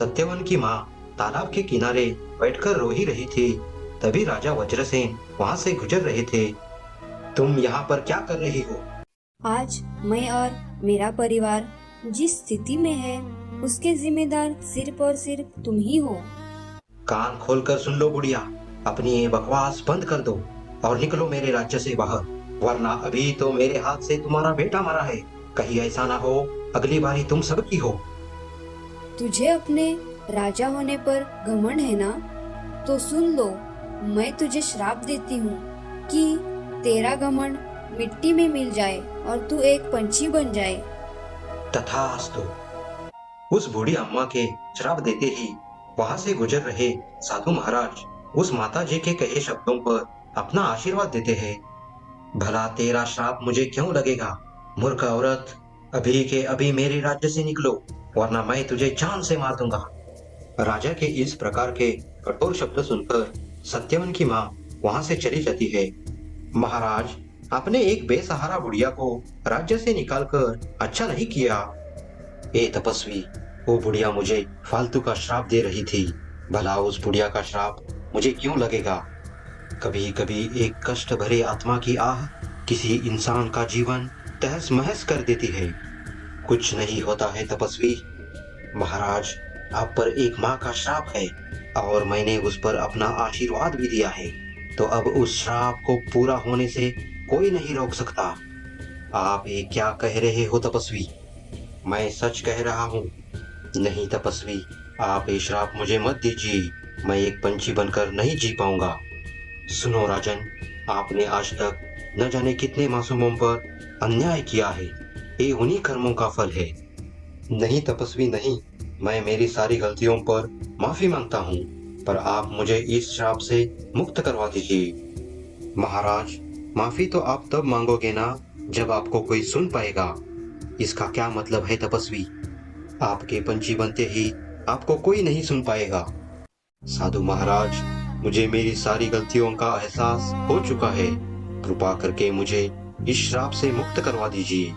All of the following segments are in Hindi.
सत्यवन की माँ तालाब के किनारे बैठकर रो ही रही थी। तभी राजा वज्रसेन वहाँ से गुजर रहे थे। तुम यहाँ पर क्या कर रही हो? आज मैं और मेरा परिवार जिस स्थिति में है उसके जिम्मेदार सिर्फ और सिर्फ तुम ही हो। कान खोलकर सुन लो बुढ़िया, अपनी ये बकवास बंद कर दो और निकलो मेरे राज्य से बाहर, वरना अभी तो मेरे हाथ से तुम्हारा बेटा मरा है। कहीं ऐसा ना हो अगली बारी तुम सबकी हो। तुझे अपने राजा होने पर घमंड है ना? तो सुन लो, मैं तुझे श्राप देती हूँ कि तेरा घमंड मिट्टी में मिल जाए और तू एक पंछी बन जाए। तथास्तु। उस बूढ़ी अम्मा के श्राप देते ही वहां से गुजर रहे साधु महाराज उस माता जी के कहे शब्दों पर अपना आशीर्वाद देते हैं। भला तेरा श्राप मुझे क्यों लगेगा, मूर्ख औरत, अभी के अभी मेरे राज्य से निकलो, वरना मैं तुझे जान से मार दूंगा। राजा के इस प्रकार के कठोर शब्द सुनकर सत्यवन की माँ वहां से चली जाती है। महाराज, आपने एक बेसहारा बुढ़िया को राज्य से निकालकर अच्छा नहीं किया। ए तपस्वी, वो बुढ़िया मुझे फालतू का श्राप दे रही थी। भला उस बुढ़िया का श्राप मुझे क्यों लगेगा? कभी कभी एक कष्ट भरे आत्मा की आह किसी इंसान का जीवन तहस महस कर देती है। कुछ नहीं होता है तपस्वी। महाराज, आप पर एक माँ का श्राप है और मैंने उस पर अपना आशीर्वाद भी दिया है, तो अब उस श्राप को पूरा होने से कोई नहीं रोक सकता। आप ये क्या कह रहे हो तपस्वी? मैं सच कह रहा हूँ। नहीं तपस्वी, आप ये श्राप मुझे मत दीजिए, मैं एक पंछी बनकर नहीं जी पाऊंगा। सुनो राजन, आपने आज तक न जाने कितने मासूमों पर अन्याय किया है। ये उन्हीं कर्मों का फल है। नहीं तपस्वी नहीं, मैं मेरी सारी गलतियों पर माफी मांगता हूँ, पर आप मुझे इस श्राप से मुक्त करवा दीजिए। महाराज, माफी तो आप तब मांगोगे ना जब आपको कोई सुन पाएगा। इसका क्या मतलब है तपस्वी? आपके पंछी बनते ही आपको कोई नहीं सुन पाएगा। साधु महाराज, मुझे मेरी सारी गलतियों का एहसास हो चुका है। कृपा करके मुझे इस श्राप से मुक्त करवा दीजिए।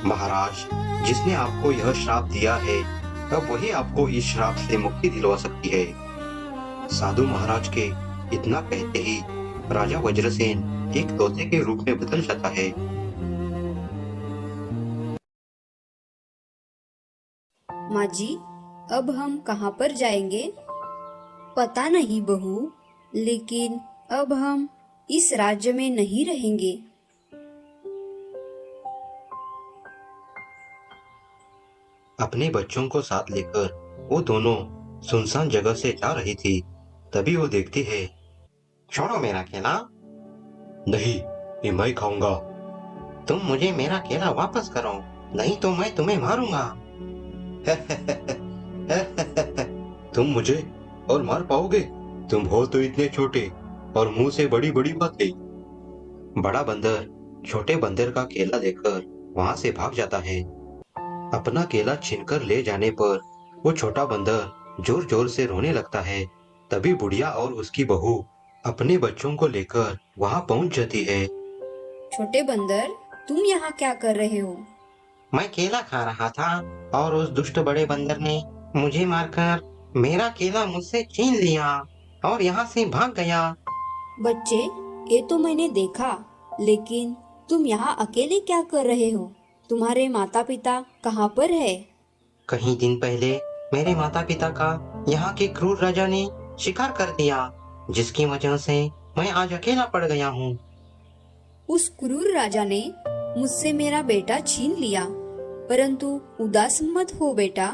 महाराज, जिसने आपको यह श्राप दिया है अब वही आपको इस श्राप से मुक्ति दिलवा सकती है। साधु महाराज के इतना कहते ही राजा वज्रसेन एक तोते के रूप में बदल जाता है। माँ जी, अब हम कहाँ पर जाएंगे? पता नहीं बहू, लेकिन अब हम इस राज्य में नहीं रहेंगे। अपने बच्चों को साथ लेकर वो दोनों सुनसान जगह से जा रही थी। तभी वो देखती है। छोड़ो मेरा केला। नहीं, ये मैं खाऊंगा। तुम मुझे मेरा केला वापस करो, नहीं तो मैं तुम्हें मारूंगा। तुम मुझे और मार पाओगे? तुम हो तो इतने छोटे और मुंह से बड़ी बड़ी बातें। बड़ा बंदर छोटे बंदर का केला देखकर वहां से भाग जाता है। अपना केला छीनकर ले जाने पर वो छोटा बंदर जोर जोर से रोने लगता है। तभी बुढ़िया और उसकी बहू अपने बच्चों को लेकर वहां पहुंच जाती है। छोटे बंदर, तुम यहाँ क्या कर रहे हो? मैं केला खा रहा था और उस दुष्ट बड़े बंदर ने मुझे मारकर मेरा केला मुझसे छीन लिया और यहाँ से भाग गया। बच्चे, ये तो मैंने देखा, लेकिन तुम यहाँ अकेले क्या कर रहे हो? तुम्हारे माता पिता कहाँ पर है? कहीं दिन पहले मेरे माता पिता का यहाँ के क्रूर राजा ने शिकार कर दिया, जिसकी वजह से मैं आज अकेला पड़ गया हूँ। उस क्रूर राजा ने मुझसे मेरा बेटा छीन लिया, परंतु उदास मत हो बेटा,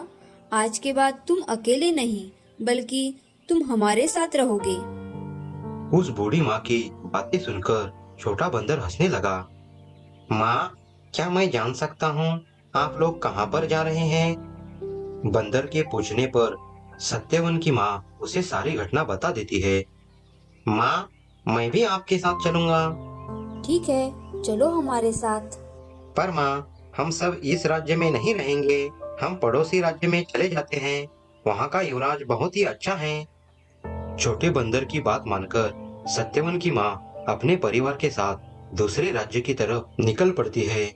आज के बाद तुम अकेले नहीं बल्कि तुम हमारे साथ रहोगे। उस बूढ़ी माँ की बातें सुनकर छोटा बंदर हंसने लगा। माँ, क्या मैं जान सकता हूँ आप लोग कहाँ पर जा रहे हैं? बंदर के पूछने पर सत्यवन की माँ उसे सारी घटना बता देती है। माँ, मैं भी आपके साथ चलूंगा। ठीक है, चलो हमारे साथ। पर माँ, हम सब इस राज्य में नहीं रहेंगे, हम पड़ोसी राज्य में चले जाते हैं। वहाँ का युवराज बहुत ही अच्छा है। छोटे बंदर की बात मानकर सत्यवन की माँ अपने परिवार के साथ दूसरे राज्य की तरफ निकल पड़ती है।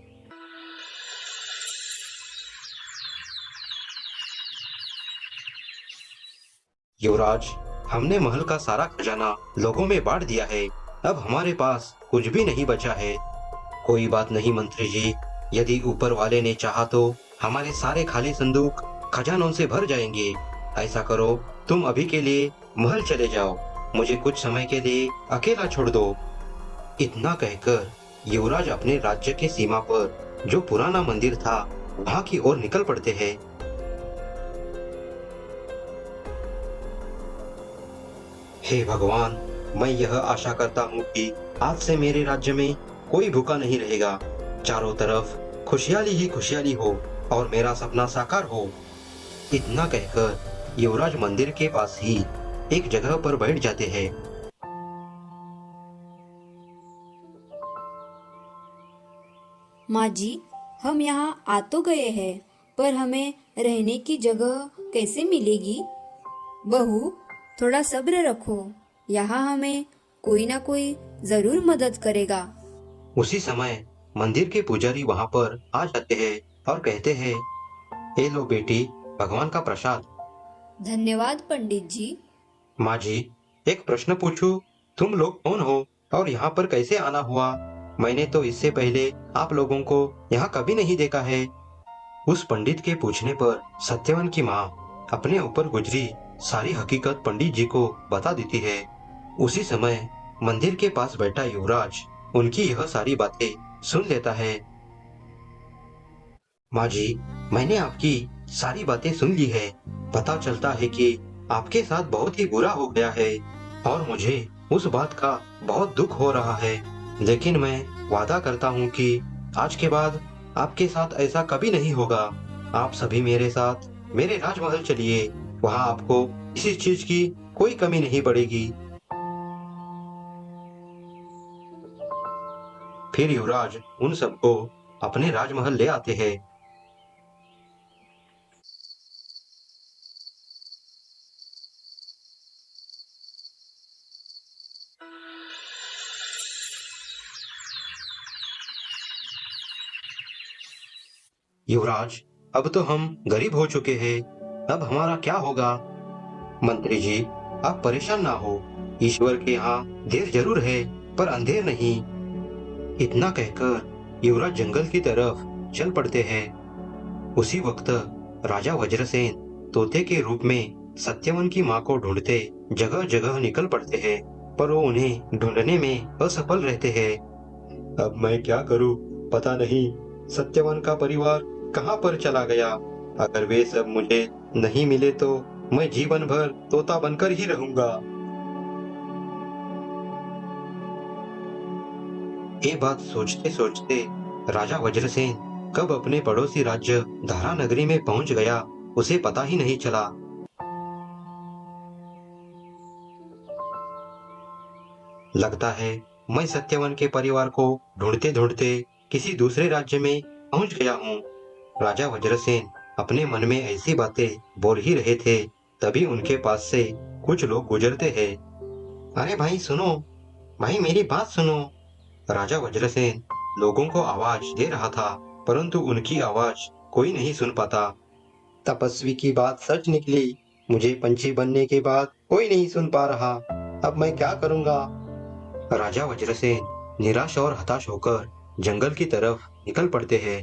युवराज, हमने महल का सारा खजाना लोगों में बांट दिया है। अब हमारे पास कुछ भी नहीं बचा है। कोई बात नहीं मंत्री जी, यदि ऊपर वाले ने चाहा तो हमारे सारे खाली संदूक खजानों से भर जाएंगे। ऐसा करो, तुम अभी के लिए महल चले जाओ, मुझे कुछ समय के लिए अकेला छोड़ दो। इतना कहकर युवराज अपने राज्य के सीमा पर जो पुराना मंदिर था वहां की ओर निकल पड़ते हैं। हे भगवान, मैं यह आशा करता हूँ कि आज से मेरे राज्य में कोई भूखा नहीं रहेगा। चारों तरफ खुशहाली ही खुशहाली हो और मेरा सपना साकार हो। इतना कहकर युवराज मंदिर के पास ही एक जगह पर बैठ जाते हैं। माँ जी, हम यहाँ आ तो गए हैं, पर हमें रहने की जगह कैसे मिलेगी? बहू, थोड़ा सब्र रखो, यहाँ हमें कोई ना कोई जरूर मदद करेगा। उसी समय मंदिर के पुजारी वहां पर आ जाते हैं और कहते हैं, ए लो बेटी, भगवान का प्रसाद। धन्यवाद पंडित जी। माँ जी, एक प्रश्न पूछूं? तुम लोग कौन हो और यहाँ पर कैसे आना हुआ? मैंने तो इससे पहले आप लोगों को यहाँ कभी नहीं देखा है। उस पंडित के पूछने पर सत्यवान की माँ अपने ऊपर गुजरी सारी हकीकत पंडित जी को बता देती है। उसी समय मंदिर के पास बैठा युवराज उनकी यह सारी बातें सुन लेता है। माँ जी, मैंने आपकी सारी बातें सुन ली है। पता चलता है कि आपके साथ बहुत ही बुरा हो गया है और मुझे उस बात का बहुत दुख हो रहा है। लेकिन मैं वादा करता हूँ कि आज के बाद आपके साथ ऐसा कभी नहीं होगा। आप सभी मेरे साथ मेरे राजमहल चलिए, वहाँ आपको किसी चीज की कोई कमी नहीं पड़ेगी। फिर युवराज उन सबको अपने राजमहल ले आते हैं। युवराज, अब तो हम गरीब हो चुके हैं, अब हमारा क्या होगा? मंत्री जी, आप परेशान ना हो, ईश्वर के यहाँ देर जरूर है पर अंधेर नहीं। इतना कहकर युवराज जंगल की तरफ चल पड़ते हैं। उसी वक्त राजा वज्रसेन तोते के रूप में सत्यवन की माँ को ढूंढते जगह जगह निकल पड़ते हैं, पर वो उन्हें ढूंढने में असफल रहते हैं। अब मैं क्या करूं? पता नहीं सत्यवन का परिवार कहाँ पर चला गया। अगर वे सब मुझे नहीं मिले तो मैं जीवन भर तोता बनकर ही रहूंगा। ये बात सोचते सोचते राजा वज्रसेन कब अपने पड़ोसी राज्य धारा नगरी में पहुंच गया, उसे पता ही नहीं चला। लगता है मैं सत्यवन के परिवार को ढूंढते ढूंढते किसी दूसरे राज्य में पहुंच गया हूँ। राजा वज्रसेन अपने मन में ऐसी बातें बोल ही रहे थे, तभी उनके पास से कुछ लोग गुजरते हैं। अरे भाई सुनो, भाई मेरी बात सुनो। राजा वज्रसेन लोगों को आवाज दे रहा था, परंतु उनकी आवाज कोई नहीं सुन पाता। तपस्वी की बात सच निकली, मुझे पंछी बनने के बाद कोई नहीं सुन पा रहा। अब मैं क्या करूंगा? राजा वज्रसेन निराश और हताश होकर जंगल की तरफ निकल पड़ते हैं।